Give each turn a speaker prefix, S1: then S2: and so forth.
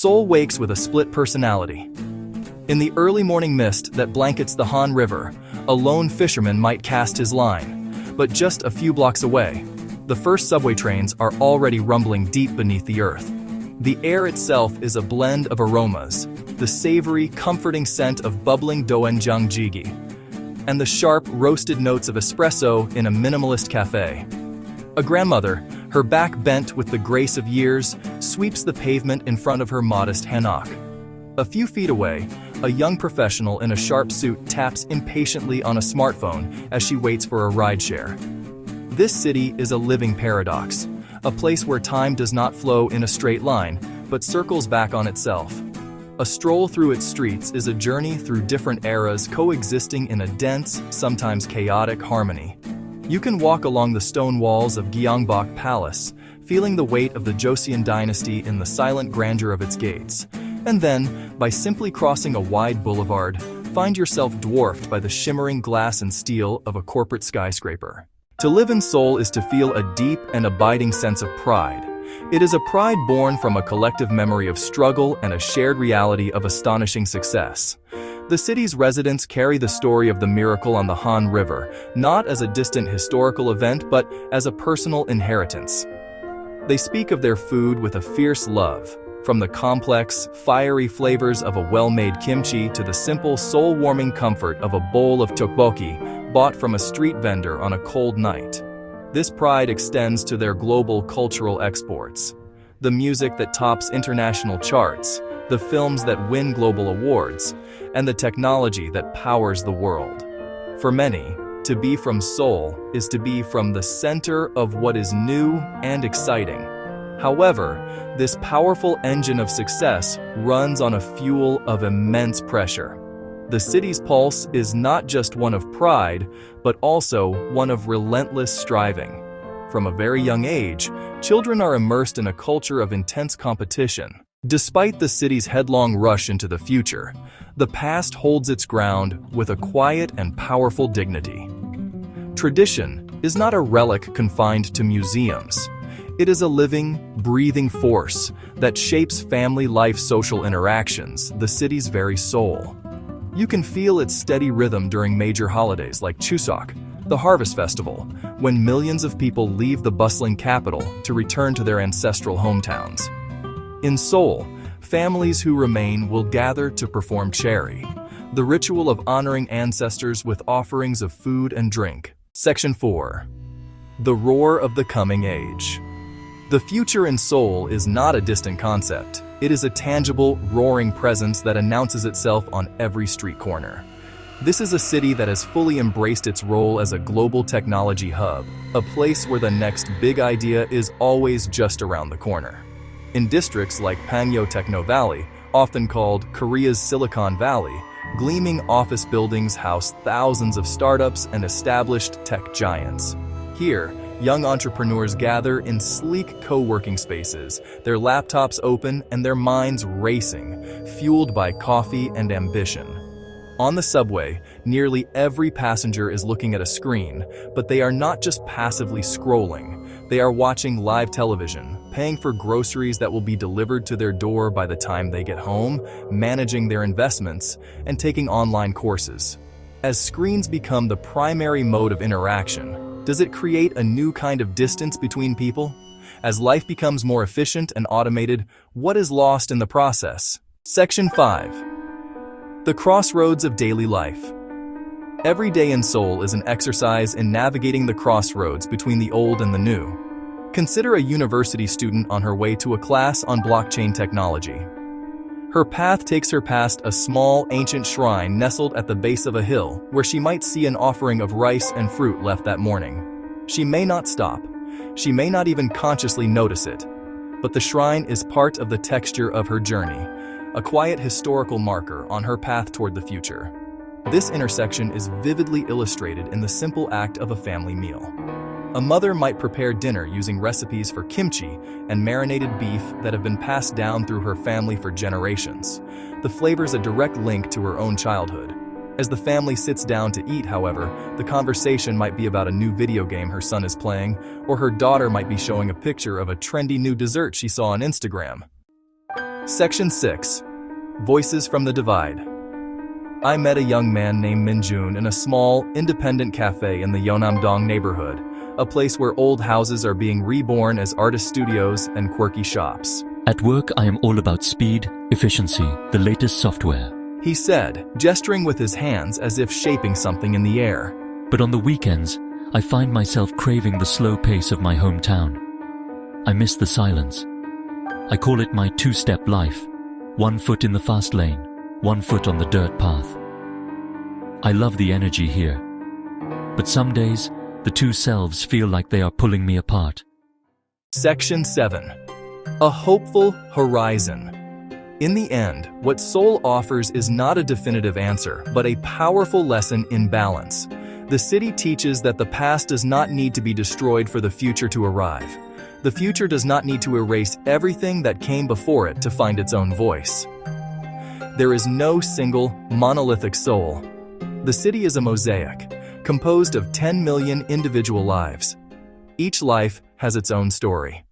S1: Seoul wakes with a split personality. In the early morning mist that blankets the Han River, a lone fisherman might cast his line. But just a few blocks away, the first subway trains are already rumbling deep beneath the earth. The air itself is a blend of aromas, the savory, comforting scent of bubbling doenjang, and the sharp, roasted notes of espresso in a minimalist cafe. A grandmother, her back bent with the grace of years, sweeps the pavement in front of her modest hanok. A few feet away, a young professional in a sharp suit taps impatiently on a smartphone as she waits for a rideshare. This city is a living paradox, a place where time does not flow in a straight line, but circles back on itself. A stroll through its streets is a journey through different eras coexisting in a dense, sometimes chaotic harmony. You can walk along the stone walls of Gyeongbokgung Palace, feeling the weight of the Joseon dynasty in the silent grandeur of its gates. And then, by simply crossing a wide boulevard, find yourself dwarfed by the shimmering glass and steel of a corporate skyscraper. To live in Seoul is to feel a deep and abiding sense of pride. It is a pride born from a collective memory of struggle and a shared reality of astonishing success. The city's residents carry the story of the miracle on the Han River, not as a distant historical event but as a personal inheritance. They speak of their food with a fierce love, from the complex, fiery flavors of a well-made kimchi to the simple, soul-warming comfort of a bowl of tteokbokki bought from a street vendor on a cold night. This pride extends to their global cultural exports. The music that tops international charts, the films that win global awards, and the technology that powers the world. For many, to be from Seoul is to be from the center of what is new and exciting. However, this powerful engine of success runs on a fuel of immense pressure. The city's pulse is not just one of pride, but also one of relentless striving. From a very young age, children are immersed in a culture of intense competition. Despite the city's headlong rush into the future, the past holds its ground with a quiet and powerful dignity. Tradition is not a relic confined to museums. It is a living, breathing force that shapes family life, social interactions, the city's very soul. You can feel its steady rhythm during major holidays like Chuseok, the Harvest Festival, when millions of people leave the bustling capital to return to their ancestral hometowns. In Seoul, families who remain will gather to perform cherry, the ritual of honoring ancestors with offerings of food and drink. Section 4. The Roar of the Coming Age. The future in Seoul is not a distant concept. It is a tangible, roaring presence that announces itself on every street corner. This is a city that has fully embraced its role as a global technology hub, a place where the next big idea is always just around the corner. In districts like Pangyo Techno Valley, often called Korea's Silicon Valley, gleaming office buildings house thousands of startups and established tech giants. Here, young entrepreneurs gather in sleek co-working spaces, their laptops open and their minds racing, fueled by coffee and ambition. On the subway, nearly every passenger is looking at a screen, but they are not just passively scrolling. They are watching live television, paying for groceries that will be delivered to their door by the time they get home, managing their investments, and taking online courses. As screens become the primary mode of interaction, does it create a new kind of distance between people? As life becomes more efficient and automated, what is lost in the process? Section 5. The Crossroads of Daily Life. Every day in Seoul is an exercise in navigating the crossroads between the old and the new. Consider a university student on her way to a class on blockchain technology. Her path takes her past a small, ancient shrine nestled at the base of a hill where she might see an offering of rice and fruit left that morning. She may not stop. She may not even consciously notice it. But the shrine is part of the texture of her journey, a quiet historical marker on her path toward the future. This intersection is vividly illustrated in the simple act of a family meal. A mother might prepare dinner using recipes for kimchi and marinated beef that have been passed down through her family for generations. The flavor's a direct link to her own childhood. As the family sits down to eat, however, the conversation might be about a new video game her son is playing, or her daughter might be showing a picture of a trendy new dessert she saw on Instagram. Section 6. Voices from the Divide. I met a young man named Minjun in a small, independent cafe in the Gyeongbokgung neighborhood, a place where old houses are being reborn as artist studios and quirky shops.
S2: At work, I am all about speed, efficiency, the latest software.
S1: He said, gesturing with his hands as if shaping something in the air.
S2: But on the weekends, I find myself craving the slow pace of my hometown. I miss the silence. I call it my two-step life. 1 foot in the fast lane, 1 foot on the dirt path. I love the energy here. But some days, the two selves feel like they are pulling me apart.
S1: Section 7. A hopeful horizon. In the end, what Seoul offers is not a definitive answer, but a powerful lesson in balance. The city teaches that the past does not need to be destroyed for the future to arrive. The future does not need to erase everything that came before it to find its own voice. There is no single, monolithic Seoul. The city is a mosaic, composed of 10 million individual lives. Each life has its own story.